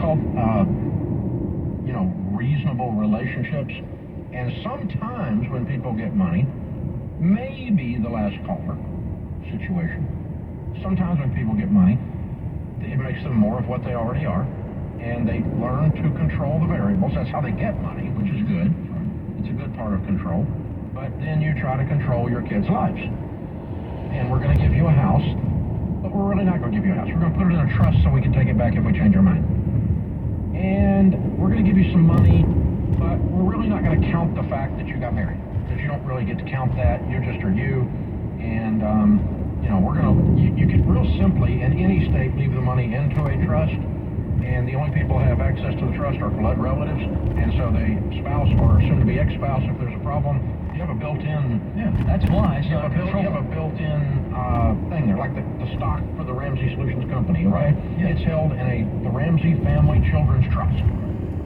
called, reasonable relationships. And sometimes when people get money, maybe the last caller situation, sometimes when people get money, it makes them more of what they already are, and they learn to control the variables. That's how they get money, which is good. It's a good part of control. But then you try to control your kids' lives. And we're going to give you a house, but we're really not going to give you a house. We're going to put it in a trust so we can take it back if we change our mind. And we're going to give you some money, but we're really not going to count the fact that you got married, because you don't really get to count that. You just are you. And, we're going to, you could real simply, in any state, leave the money into a trust, and the only people who have access to the trust are blood relatives, and so the spouse or soon-to-be ex-spouse, if there's a problem, you have a built-in... Yeah, that's why. You have a built-in thing there, like the stock for the Ramsey Solutions Company, right? Yeah. It's held in the Ramsey Family Children's Trust.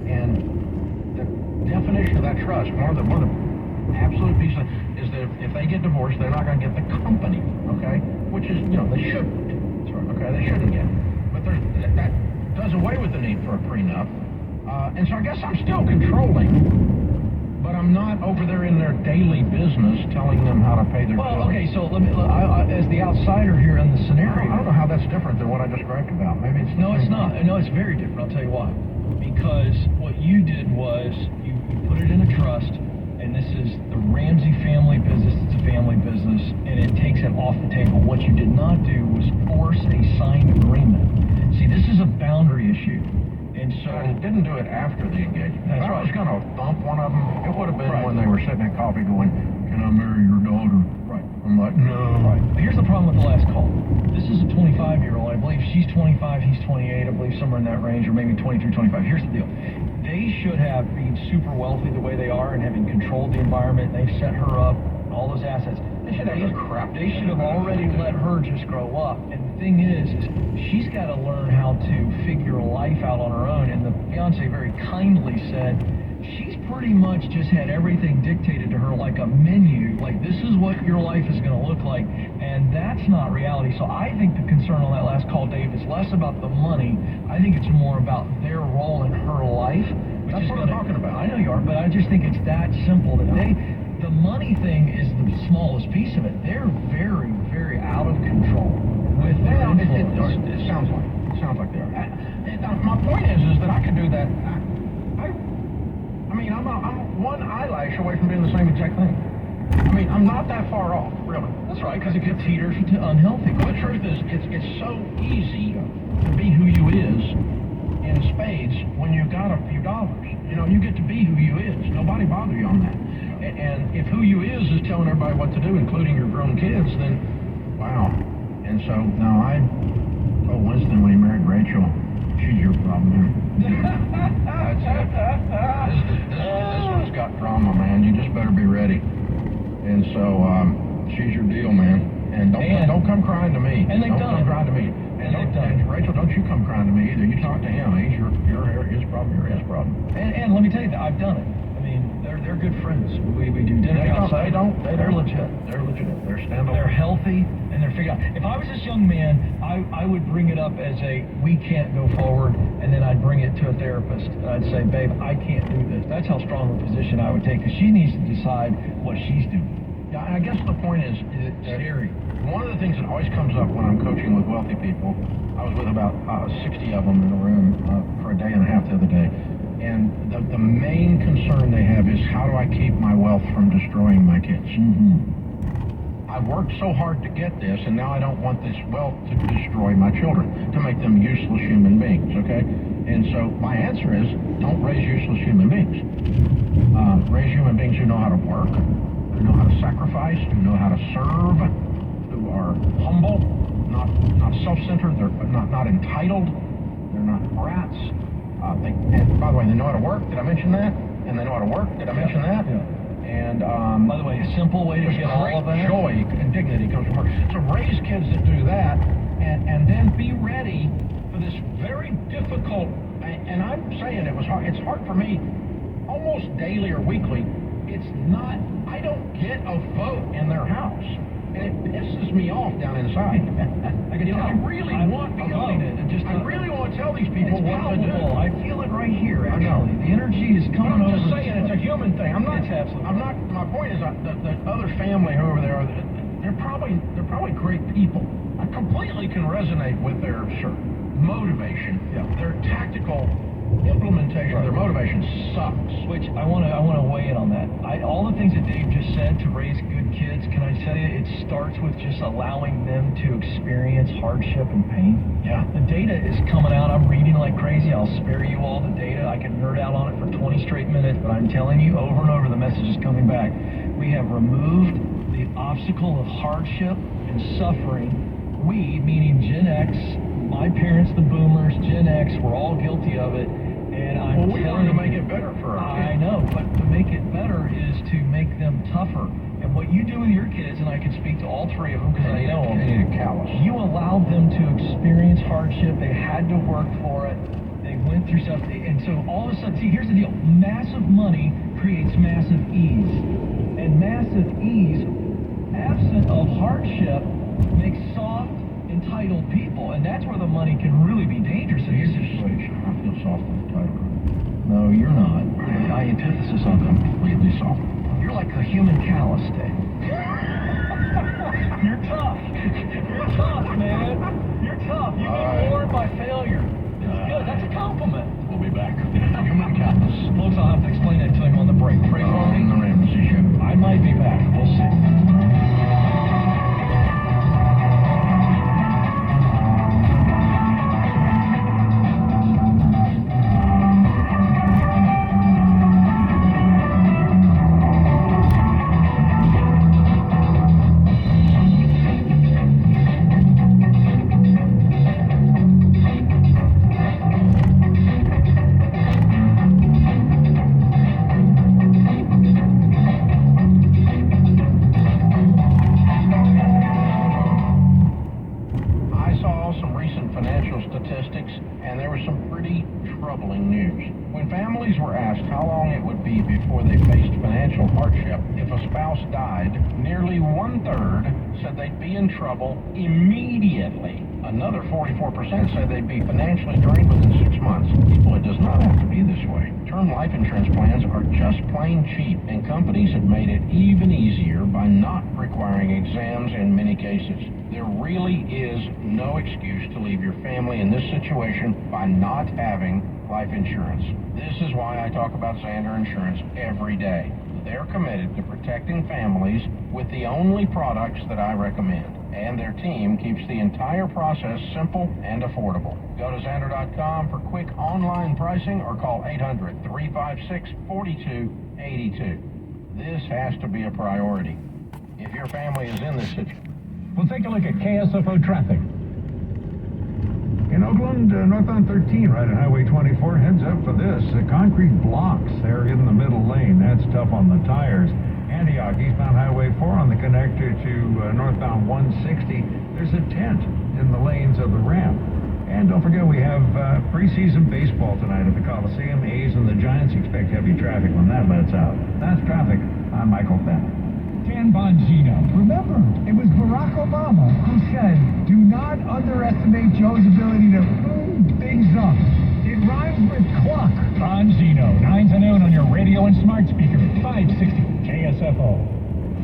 And the definition of that trust, one of the absolute pieces, is that if they get divorced, they're not going to get the company, okay? Which is, they shouldn't. Okay, they shouldn't get. But that does away with the need for a prenup. And so I guess I'm still controlling, but I'm not over there in their daily business telling them how to pay their bills. Well, okay, so let me, as the outsider here in the scenario... I don't know how that's different than what I described about. Maybe it's... No, it's not. No, it's very different. I'll tell you why. Because what you did was you put it in a trust, and this is the Ramsey family business. It's a family business, and it takes it off the table. What you did not do was force a signed agreement. See, this is a boundary issue. And so... I didn't do it after the engagement. That's right. I was going to bump one of them. It would have been right. when they were sitting at coffee going, "Can I marry your daughter?" Right. I'm like, no. Right. But here's the problem with the last call. This is a 25-year-old. I believe she's 25, he's 28. I believe somewhere in that range, or maybe 23, 25. Here's the deal. They should have been super wealthy the way they are and having controlled the environment. They've set her up, all those assets. They should have already let her just grow up. And the thing is she's got to learn how to figure life out on her own. And the fiance very kindly said, she's pretty much just had everything dictated to her like a menu. Like, this is what your life is going to look like. And that's not reality. So I think the concern on that last call, Dave, is less about the money. I think it's more about their role in her life. That's what I'm talking about. I know you are, but I just think it's that simple that the money thing is the smallest piece of it. They're very, very out of control with their influence. It sounds like they are. My point is that I could do that. I'm one eyelash away from doing the same exact thing. I'm not that far off, really. That's right, because it could teeter to unhealthy. But the truth is, it's so easy to be who you is in spades when you've got a few dollars. You get to be who you is. Nobody bother you on that. And if who you is telling everybody what to do, including your grown kids, then wow. And so now I told Winston when he married Rachel, she's your problem. That's it. This one's got drama, man. You just better be ready. And so she's your deal, man. And don't come crying to me. And don't come crying to me. And Rachel, don't you come crying to me either. You talk to him. He's his problem. You're his problem. And let me tell you that I've done it. They're good friends. We do dinner outside. They're legit. They're legit. They're standalone. They're healthy and they're figured out. If I was this young man, I would bring it up as we can't go forward, and then I'd bring it to a therapist. And I'd say, babe, I can't do this. That's how strong a position I would take, because she needs to decide what she's doing. Yeah, I guess the point is scary. One of the things that always comes up when I'm coaching with wealthy people, I was with about 60 of them in a room for a day and a half the other day. And the main concern they have is, how do I keep my wealth from destroying my kids? Mm-hmm. I've worked so hard to get this, and now I don't want this wealth to destroy my children, to make them useless human beings, okay? And so my answer is, don't raise useless human beings. Raise human beings who know how to work, who know how to sacrifice, who know how to serve, who are humble, not self-centered, they're not entitled, they're not brats. And by the way, they know how to work. Did I mention that? And they know how to work. Did I mention that? Yeah. And by the way, a simple way to get all of that. Joy and dignity comes from work. So raise kids that do that, and then be ready for this very difficult. And I'm saying it was hard. It's hard for me, almost daily or weekly. It's not. I don't get a vote in their house. And it pisses me off down inside. I can tell. I really want to go. I really want to tell these people it's what to do. palpable. I feel it right here, I know. actually. The energy is But coming I'm over. just saying, it's a human thing. Absolutely. My point is that the other family over there, they're probably great people. I completely can resonate with their motivation. Yeah. Their tactical implementation of their motivation sucks. Which I want to weigh in on that. All the things that Dave just said to raise good kids, can I tell you, it starts with just allowing them to experience hardship and pain. Yeah. The data is coming out. I'm reading like crazy. I'll spare you all the data. I can nerd out on it for 20 straight minutes, but I'm telling you over and over, the message is coming back. We have removed the obstacle of hardship and suffering. We, meaning Gen X, my parents, the boomers, Gen X, we're all guilty of it. And I'm we want to make it better for our kids. I know, but to make it better is to make them tougher. And what you do with your kids, and I can speak to all three of them because I know them, you allowed them to experience hardship. They had to work for it. They went through stuff. And so all of a sudden, see, here's the deal. Massive money creates massive ease. And massive ease, absent of hardship, makes soft, entitled people. And that's where the money can really be dangerous in this situation. I feel soft and entitled. No, you're not. My antithesis on Completely soft. You're like a human callus, Dave. You're tough. You're tough, man. You're tough. You've been warned by failure. It's good. That's a compliment. We'll be back. Human callus. Folks, I'll have to explain that to him on the break. Pray for me. On the Ramsey Show. I might be back. We'll see. Immediately. Another 44% said they'd be financially drained within 6 months. People, it does not have to be this way. Term life insurance plans are just plain cheap, and companies have made it even easier by not requiring exams in many cases. There really is no excuse to leave your family in this situation by not having life insurance. This is why I talk about Xander Insurance every day. They're committed to protecting families with the only products that I recommend. And their team keeps the entire process simple and affordable. Go to Xander.com for quick online pricing or call 800-356-4282. This has to be a priority. If your family is in this situation. We'll take a look at KSFO traffic. In Oakland, north on 13, right at Highway 24, heads up for this. Concrete blocks there in the middle lane. That's tough on the tires. Antioch, eastbound Highway 4 on the connector to northbound 160. There's a tent in the lanes of the ramp. And don't forget, we have preseason baseball tonight at the Coliseum. A's and the Giants expect heavy traffic when that lets out. That's traffic. I'm Michael Bennett. Dan Bongino. Remember, it was Barack Obama who said, do not underestimate Joe's ability to boom things up. It rhymes with cluck. Bongino, 9 to noon on your radio and smart speaker. 560 KSFO.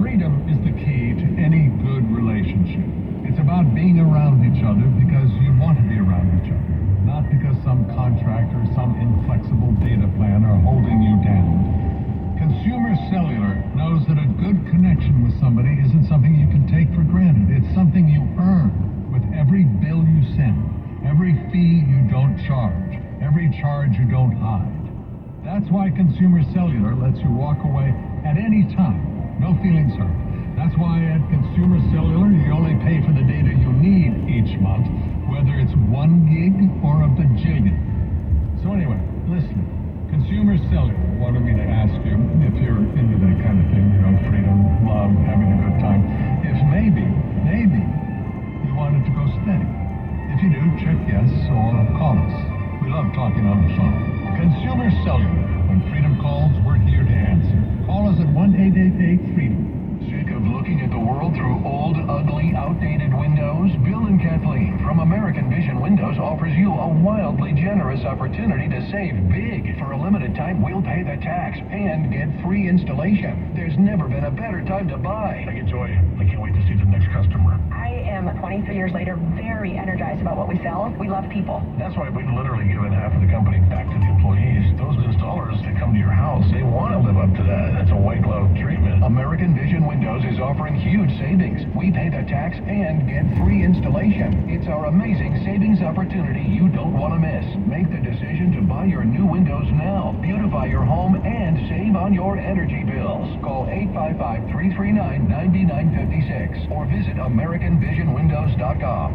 Freedom is the key to any good relationship. It's about being around each other because you want to be around each other, not because some contract or some inflexible data plan are holding you down. Consumer Cellular knows that a good connection with somebody isn't something you can take for granted. It's something you earn with every bill you send, every fee you don't charge, every charge you don't hide. That's why Consumer Cellular lets you walk away at any time, no feelings hurt. That's why at Consumer Cellular you only pay for the data you need each month, whether it's 1 gig or a bajillion. So anyway, listen, Consumer Cellular wanted me to ask you if you're into that kind of thing, you know, freedom, love, having a good time, if maybe you wanted to go steady. If you do, check yes or call us. We love talking on the phone. Consumer Cellular. When freedom calls, we're here to answer. Call us at 1-888-FREEDOM. Sick of looking Looking at the world through old, ugly, outdated windows? Bill and Kathleen from American Vision Windows offers you a wildly generous opportunity to save big. For a limited time, we'll pay the tax and get free installation. There's never been a better time to buy. Hey, Joy, I can't wait to see the next customer. I am 23 years later very energized about what we sell. We love people. That's why we've literally given half of the company back to the employees. Those installers that come to your house, they want to live up to that. That's a white glove treatment. American Vision Windows is offering huge savings. We pay the tax and get free installation. It's our amazing savings opportunity you don't want to miss. Make the decision to buy your new windows now. Beautify your home and save on your energy bills. Call 855-339-9956 or visit AmericanVisionWindows.com.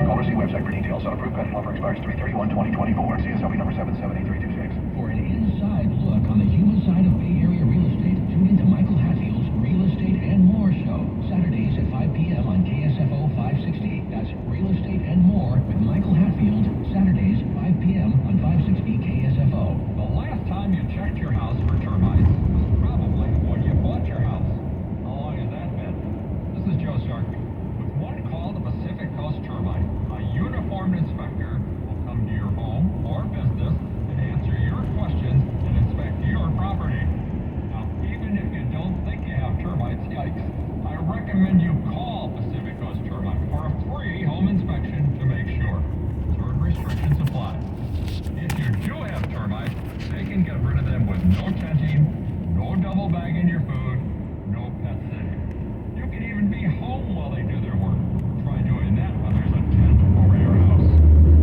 Call or see website for details. On approved credit offer expires 3/31/2024. CSLB number 77326. For an inside look on the human side of Bay Area real estate, tune into Michael Hatfield's Real Estate and More show, Saturdays at 5 p.m. on KSFO 560. That's Real Estate and More with Michael Hatfield, Saturdays at 5 p.m. on 560 KSFO. The last time you checked your house for termites was probably when you bought your house. How long has that been? This is Joe Sharkey. With one call to Pacific Coast Termite, a uniformed inspector will come to your home or business and answer your questions and inspect your property. Now, even if you don't think you have termites, yikes, I recommend you call Pacific Coast Termite for a free home inspection to make sure. Certain restrictions apply. If you do have termites, they can get rid of them with no tenting, no double bagging your food, no pet sitting. You can even be home while they do their work. Try doing that when there's a tent over your house.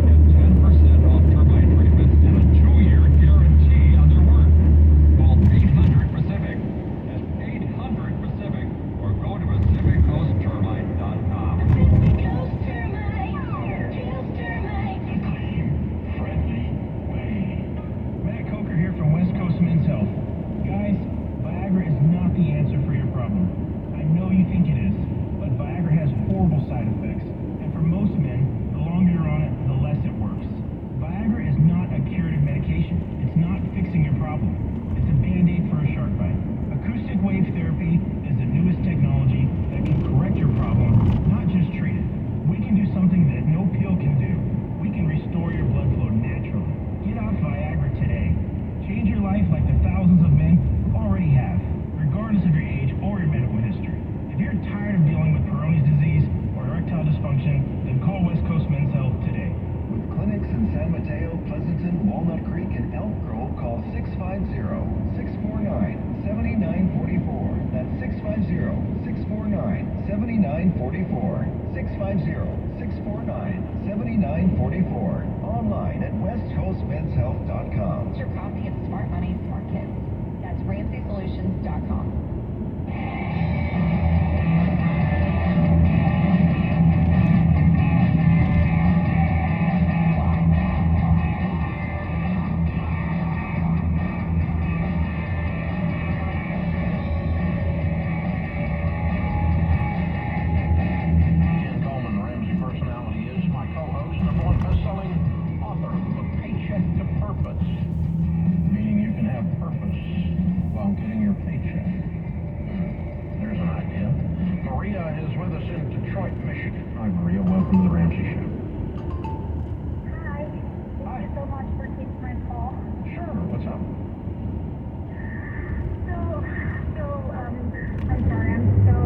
Get 10% off termite treatments and a 2-year guarantee on their work. Call 800-PACIFIC. That's 800-PACIFIC or go to PacificCoastTermite.com. Matt Coker here from West Coast Men's Health. Guys, Viagra is not the answer for your problem. I know you think it is, but Viagra has horrible side effects. And for most men, the longer you're on it, the less it works. Viagra is not a curative medication. It's not fixing your problem. It's a Band-Aid for a shark bite. Acoustic wave therapy is the newest technology that can correct your problem, not just treat it. We can do something that no pill can do. We can restore your blood flow naturally. Get off Viagra today. Change your life like the thousands of men already have, regardless of your age or your medical history. If you're tired of dealing with Peyronie's disease or erectile dysfunction, then call West Coast Men's Health today. With clinics in San Mateo, Pleasanton, Walnut Creek, and Elk Grove, call 650-649-7944. That's 650-649-7944. 650-649-7944. Online at westcoastmenshealth.com. Your coffee and smart money, smart kids. That's RamseySolutions.com. Ken Coleman, the Ramsey personality, is my co-host, number one best-selling author of Paycheck to Purpose, meaning you can have purpose while getting your paycheck. There's an idea. Maria is with us in Detroit, Michigan. Hi, Maria. Welcome to the Ramsey Show. Hi. Thank you so much for taking my call. Sure. What's up? I'm sorry, I'm so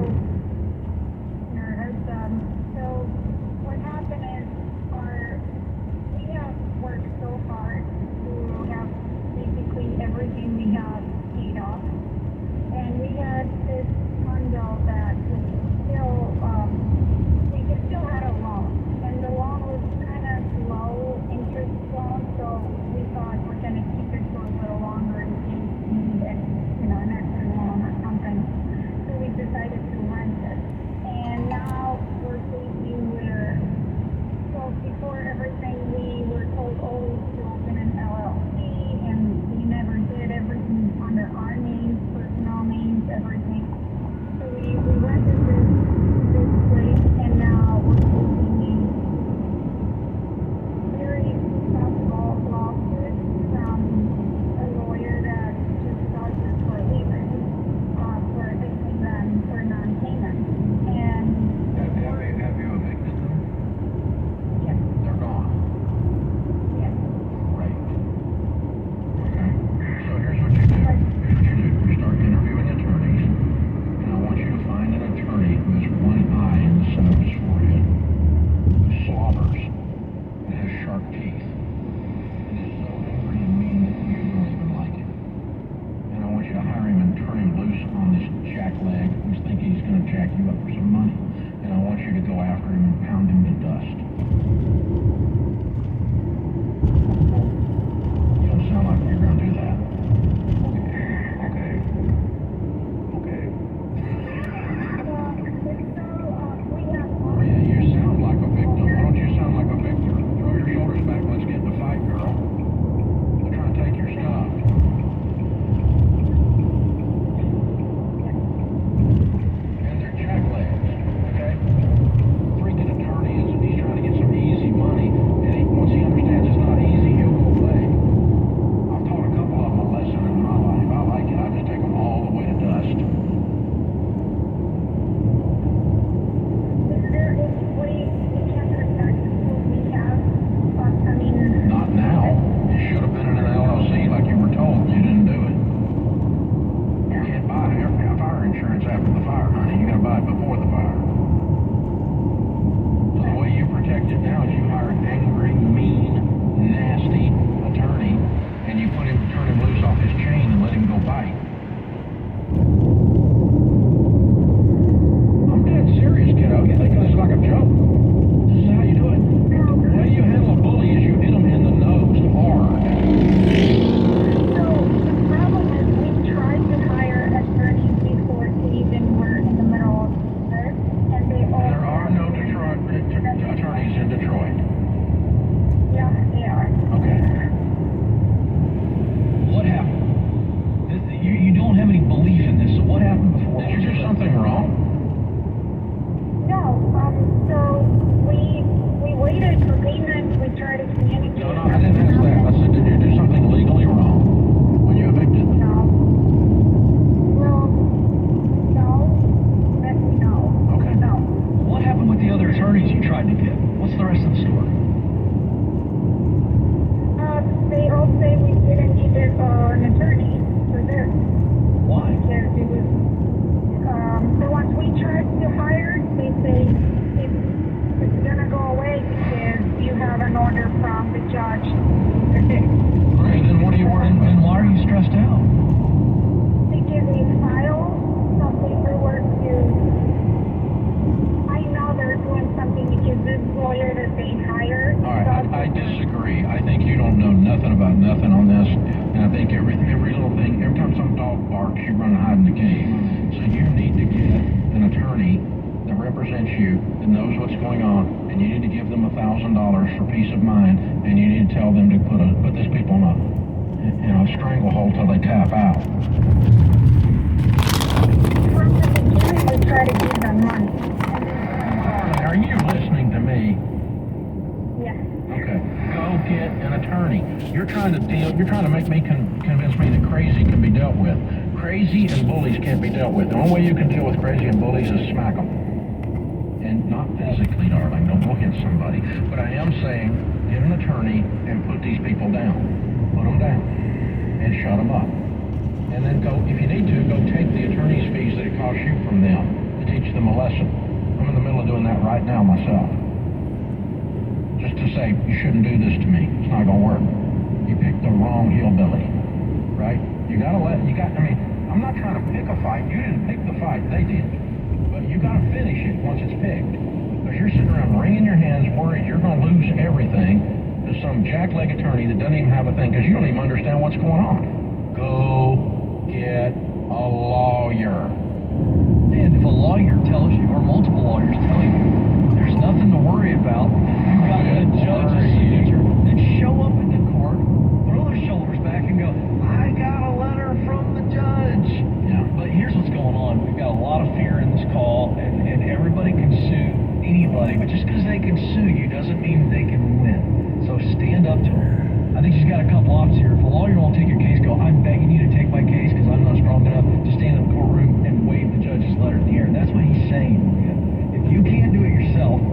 nervous. So what happened is we have worked so hard to have basically everything we have paid off. And we had this condo that was still, we still had a loan. And the loan waited for payment. We tried to communicate. No, I didn't ask that. I said, did you do something legally wrong when you evicted them? No. Well, no. No. Okay. No. What happened with the other attorneys you tried to get? What's the rest of the story? They all say we didn't need an attorney for this. Why? Because it was, the ones we tried to hire, they say it's gonna go away because you have an order from the judge to fix. Great, then what do you worry about? And why are you stressed out? Because they filed some paperwork to, I know they're doing something because this lawyer that they hired. All right, I disagree. I think you don't know nothing about nothing on this, and I think every little thing, every time some dog barks, you run and hide in the cave. So you need to get an attorney that represents you, that knows what's going on, and you need to give them $1,000 for peace of mind, and you need to tell them to put these people in a stranglehold till they tap out. From the beginning, we try to give them money. Darling, are you listening to me? Yes. Okay, go get an attorney. You're trying to make me convince me that crazy can be dealt with. Crazy and bullies can't be dealt with. The only way you can deal with crazy and bullies is smack them. And not physically, darling. Don't go hit somebody. But I am saying, get an attorney and put these people down. Put them down. And shut them up. And then go, if you need to, go take the attorney's fees that it costs you from them to teach them a lesson. I'm in the middle of doing that right now myself. Just to say, you shouldn't do this to me. It's not going to work. You picked the wrong hillbilly, right? I'm not trying to pick a fight. You didn't pick the fight. They did. But you got to finish it once it's picked. Because you're sitting around wringing your hands worried you're going to lose everything to some jackleg attorney that doesn't even have a thing because you don't even understand what's going on. Go get a lawyer. And if a lawyer tells you, or multiple lawyers tell you, there's nothing to worry about, you've got the judge's signature, then show up at the court, throw their shoulders back and go, I got a letter from the judge. Yeah. But here's what's going on. We've got a lot of fear in this call, and everybody can sue anybody, but just because they can sue you doesn't mean they can win. So stand up to them. I think she's got a couple options here. If a lawyer won't take your case, go, I'm begging you to take my case because I'm not strong enough to stand in the courtroom and wave the judge's letter in the air. That's what he's saying. If you can't do it yourself,